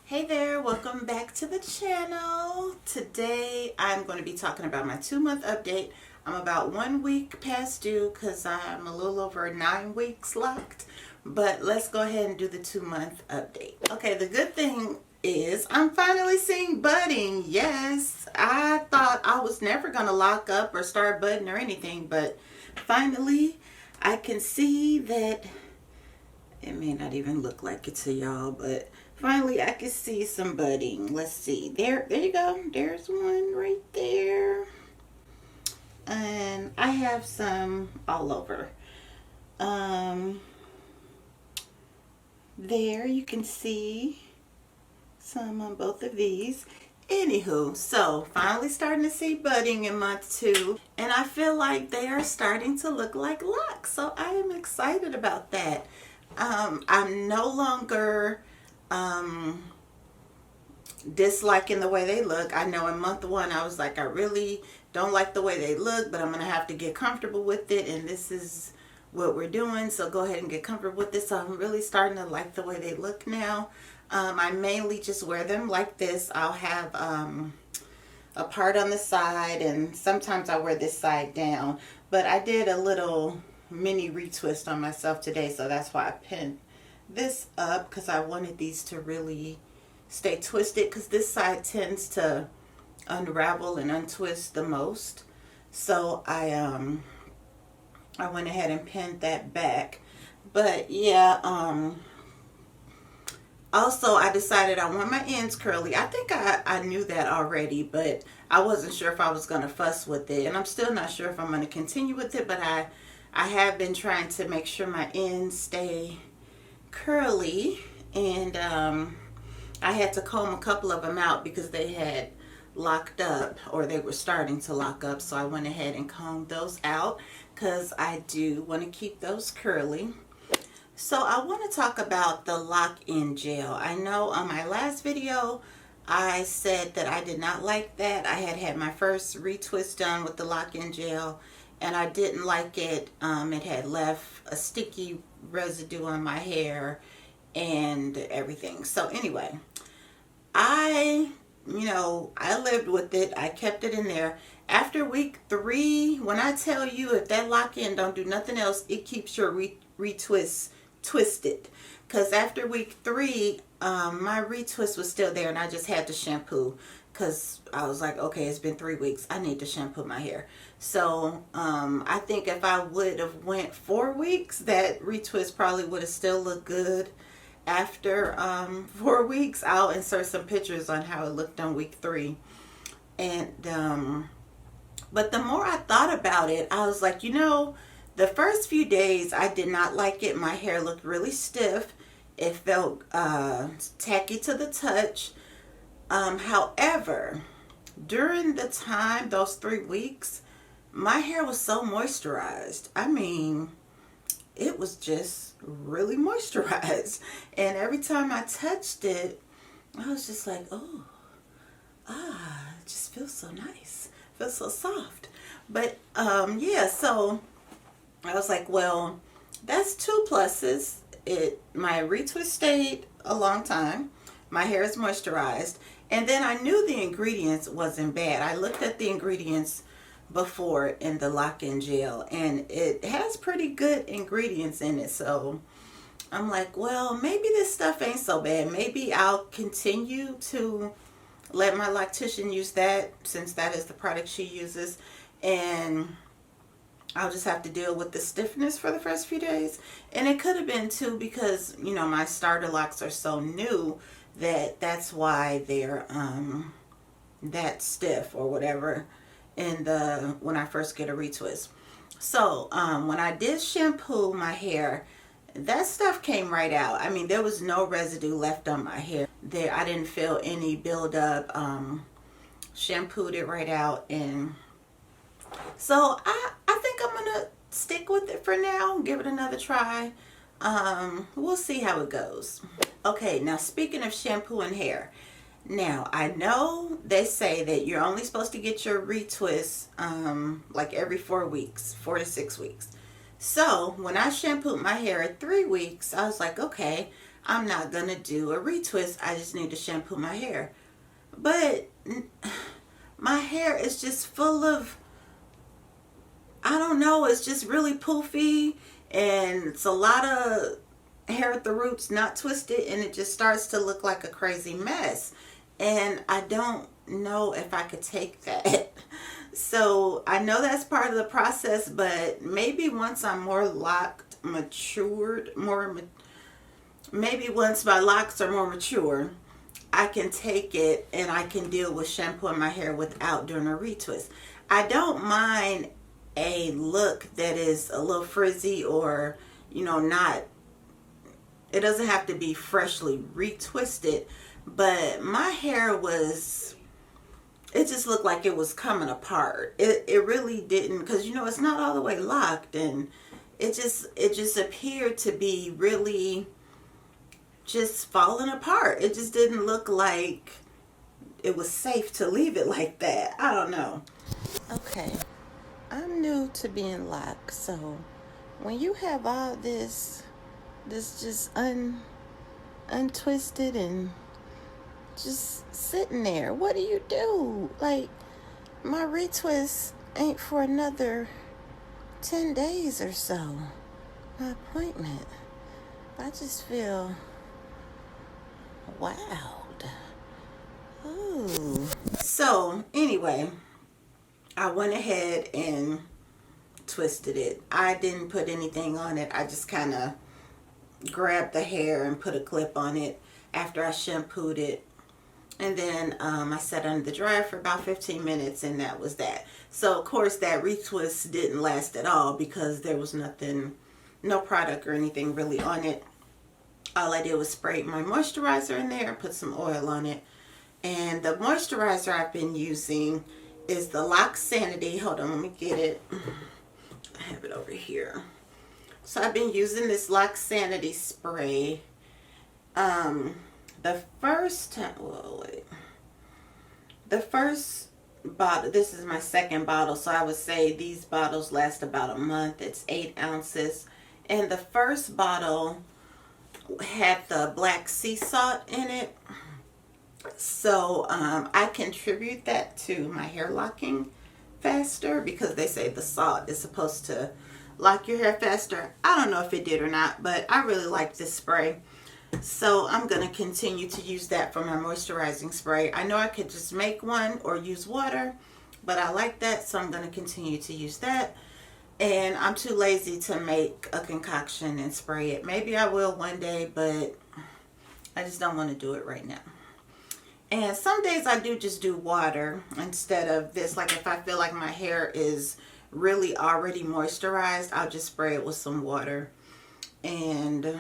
Hey there, welcome back to the channel. Today I'm going to be talking about my 2-month update. I'm about 1 week past due because I'm a little over 9 weeks locked. But let's go ahead and do the 2-month update. Okay, the good thing is I'm finally seeing budding. Yes, I thought I was never going to lock up or start budding or anything, but finally I can see that. It may not even look like it to y'all, but finally I can see some budding. Let's see. There you go. There's one right there. And I have some all over. There you can see some on both of these. Anywho, so finally starting to see budding in month 2, and I feel like they are starting to look like locks. So I am excited about that. I'm no longer disliking the way they look. I know in month 1 I was like, I really don't like the way they look, but I'm gonna have to get comfortable with it, and this is what we're doing, so go ahead and get comfortable with this. So I'm really starting to like the way they look now. I mainly just wear them like this. I'll have a part on the side, and sometimes I wear this side down, but I did a little mini retwist on myself today, so that's why I pinned this up, because I wanted these to really stay twisted, because this side tends to unravel and untwist the most. So I went ahead and pinned that back. But yeah, also I decided I want my ends curly. I think I knew that already, but I wasn't sure if I was going to fuss with it, and I'm still not sure if I'm going to continue with it, but I have been trying to make sure my ends stay curly, and I had to comb a couple of them out because they had locked up, or they were starting to lock up, so I went ahead and combed those out because I do want to keep those curly. So I want to talk about the lock-in gel. I know on my last video I said that I did not like that. I had my first retwist done with the lock-in gel, and I didn't like it. It had left a sticky residue on my hair and everything. So anyway, I lived with it. I kept it in there. After week 3, when I tell you, if that lock-in don't do nothing else, it keeps your retwist twisted. Because after week 3, my retwist was still there, and I just had to shampoo, because I was like, okay, it's been 3 weeks, I need to shampoo my hair. So I think if I would have went 4 weeks, that retwist probably would have still looked good after 4 weeks. I'll insert some pictures on how it looked on week 3. And but the more I thought about it, I was like, the first few days I did not like it. My hair looked really stiff. It felt tacky to the touch. However, during the time, those 3 weeks, my hair was so moisturized. I mean, it was just really moisturized. And every time I touched it, I was just like, oh, it just feels so nice. It feels so soft. But yeah, so I was like, well, that's 2 pluses. My retwist stayed a long time. My hair is moisturized. And then I knew the ingredients wasn't bad. I looked at the ingredients before in the lock-in gel, and it has pretty good ingredients in it. So I'm like, well, maybe this stuff ain't so bad. Maybe I'll continue to let my loctician use that, since that is the product she uses, and I'll just have to deal with the stiffness for the first few days. And it could have been too, because my starter locks are so new that's why they're that stiff or whatever when I first get a retwist. So when I did shampoo my hair, that stuff came right out. I mean, there was no residue left on my hair there. I didn't feel any buildup. Shampooed it right out, and so I think I'm gonna stick with it for now, give it another try. We'll see how it goes. Okay, now speaking of shampoo and hair, now I know they say that you're only supposed to get your retwists like every 4 weeks, 4 to 6 weeks. So when I shampooed my hair at 3 weeks, I was like, okay, I'm not gonna do a retwist. I just need to shampoo my hair. But my hair is just full of, I don't know, it's just really poofy, and it's a lot of hair at the roots not twisted, and it just starts to look like a crazy mess. And I don't know if I could take that. So I know that's part of the process, but maybe once I'm more locked, matured, maybe once my locks are more mature, I can take it and I can deal with shampooing my hair without doing a retwist. I don't mind a look that is a little frizzy, or, not, it doesn't have to be freshly retwisted, but my hair was, it just looked like it was coming apart. It really didn't, because it's not all the way locked, and it just appeared to be really just falling apart. It just didn't look like it was safe to leave it like that. I don't know. Okay, I'm new to being locked, so when you have all this just untwisted and just sitting there, what do you do? Like, my retwist ain't for another 10 days or so, my appointment. I just feel wowed. Ooh. So anyway, I went ahead and twisted it. I didn't put anything on it. I just kind of grabbed the hair and put a clip on it after I shampooed it. And then I set under the dryer for about 15 minutes, and that was that. So, of course, that retwist didn't last at all because there was nothing, no product or anything really on it. All I did was spray my moisturizer in there, put some oil on it. And the moisturizer I've been using is the Locs Sanity. Hold on, let me get it. I have it over here. So I've been using this Locs Sanity spray. The first time, the first bottle, this is my second bottle, so I would say these bottles last about a month. It's 8 ounces. And the first bottle had the black sea salt in it. So I contribute that to my hair locking faster, because they say the salt is supposed to lock your hair faster. I don't know if it did or not, but I really like this spray. So I'm going to continue to use that for my moisturizing spray. I know I could just make one or use water, but I like that, so I'm going to continue to use that. And I'm too lazy to make a concoction and spray it. Maybe I will one day, but I just don't want to do it right now. And some days I do just do water instead of this. Like if I feel like my hair is really already moisturized, I'll just spray it with some water. And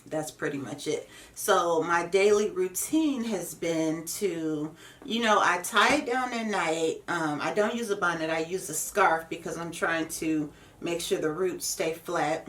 that's pretty much it. So my daily routine has been to, I tie it down at night. I don't use a bonnet. I use a scarf because I'm trying to make sure the roots stay flat.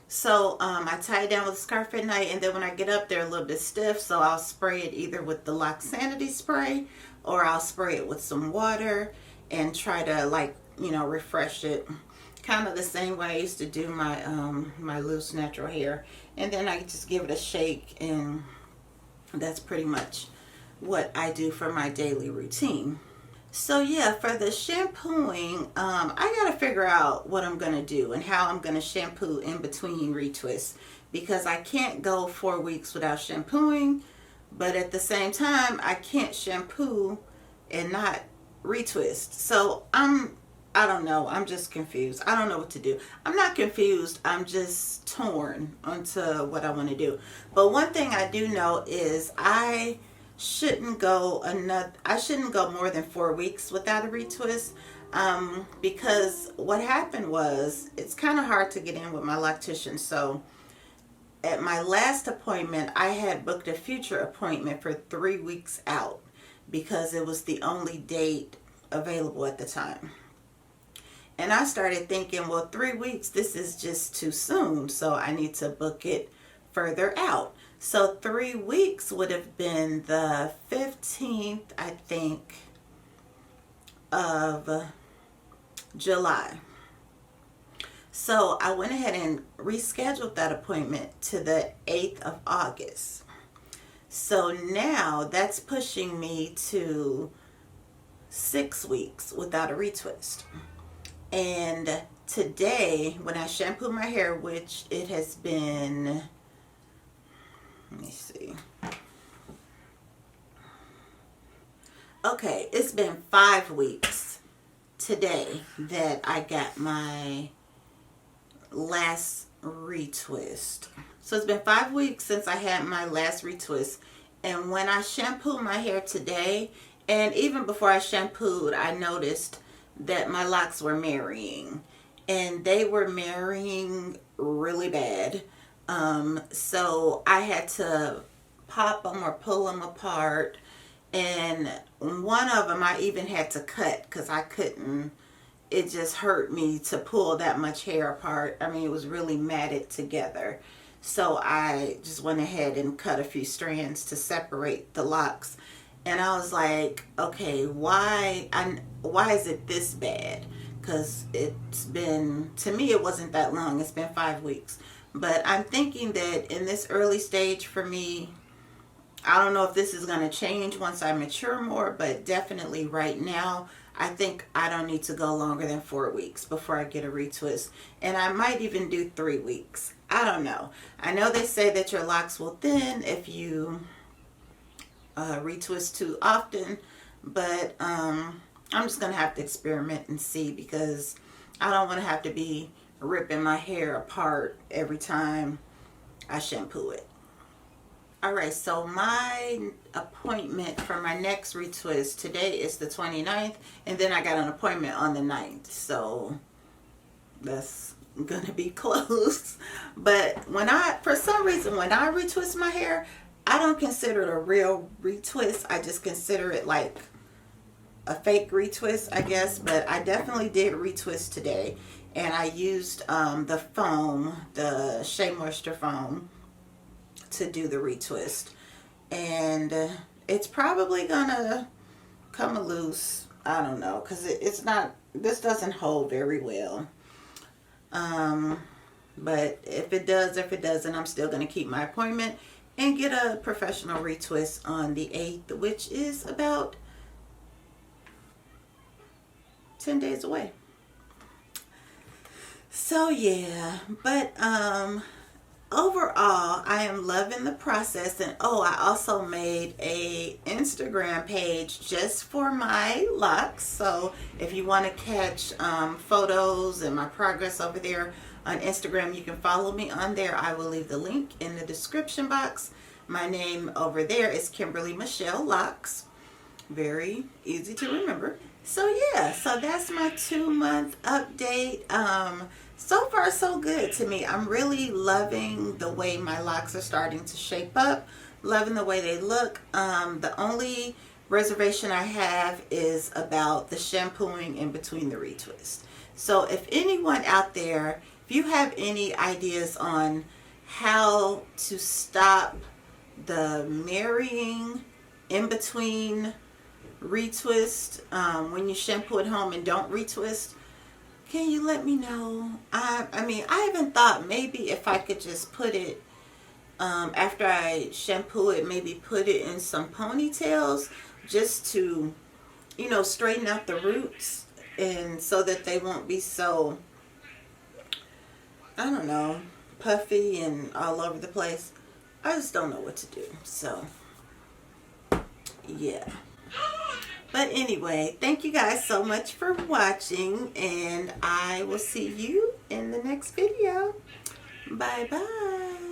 So I tie it down with a scarf at night, and then when I get up, they're a little bit stiff, so I'll spray it either with the Locs Sanity spray, or I'll spray it with some water and try to refresh it. Kind of the same way I used to do my my loose natural hair. And then I just give it a shake, and that's pretty much what I do for my daily routine. So yeah, for the shampooing, I gotta figure out what I'm gonna do and how I'm gonna shampoo in between retwists, because I can't go 4 weeks without shampooing, but at the same time I can't shampoo and not retwist. So I don't know. I'm just confused. I don't know what to do. I'm not confused. I'm just torn onto what I want to do. But one thing I do know is I shouldn't go more than 4 weeks without a retwist, because what happened was, it's kind of hard to get in with my loctician. So at my last appointment, I had booked a future appointment for 3 weeks out because it was the only date available at the time. And I started thinking, well, 3 weeks, this is just too soon, so I need to book it further out. So 3 weeks would have been the 15th, I think, of July. So I went ahead and rescheduled that appointment to the 8th of August. So now that's pushing me to 6 weeks without a retwist. And today, when I shampoo my hair, which it has been, let me see. Okay, it's been 5 weeks today that I got my last retwist. So it's been 5 weeks since I had my last retwist. And when I shampooed my hair today, and even before I shampooed, I noticed that my locks were marrying. And they were marrying really bad. So I had to pop them or pull them apart. And one of them I even had to cut because I couldn't. It just hurt me to pull that much hair apart. I mean, it was really matted together. So I just went ahead and cut a few strands to separate the locks. And I was like, okay, why is it this bad? Because it's been, to me, it wasn't that long. It's been 5 weeks. But I'm thinking that in this early stage for me, I don't know if this is going to change once I mature more, but definitely right now, I think I don't need to go longer than 4 weeks before I get a retwist. And I might even do 3 weeks. I don't know. I know they say that your locks will thin if you retwist too often, but I'm just going to have to experiment and see, because I don't want to have to be ripping my hair apart every time I shampoo it. Alright, so my appointment for my next retwist today is the 29th, and then I got an appointment on the 9th, so that's gonna be close. But for some reason, when I retwist my hair, I don't consider it a real retwist. I just consider it like a fake retwist, I guess. But I definitely did retwist today, and I used the foam, the Shea Moisture foam, to do the retwist. And it's probably gonna come loose. I don't know, because it's not, this doesn't hold very well. But if it does, if it doesn't, I'm still going to keep my appointment and get a professional retwist on the 8th, which is about 10 days away. So yeah, but overall, I am loving the process. And I also made a Instagram page just for my locks. So if you want to catch photos and my progress over there on Instagram, you can follow me on there. I will leave the link in the description box. My name over there is Kimberly Michelle Locs. Very easy to remember. So yeah, so that's my 2-month update. So far so good to me. I'm really loving the way my locks are starting to shape up. Loving the way they look. The only reservation I have is about the shampooing in between the retwists. So if anyone out there, if you have any ideas on how to stop the marrying in between retwist when you shampoo at home and don't retwist, can you let me know? I mean, I even thought maybe if I could just put it, after I shampoo it, maybe put it in some ponytails just to, straighten out the roots, and so that they won't be so, I don't know, puffy and all over the place. I just don't know what to do. So, yeah. But anyway, thank you guys so much for watching, and I will see you in the next video. Bye bye.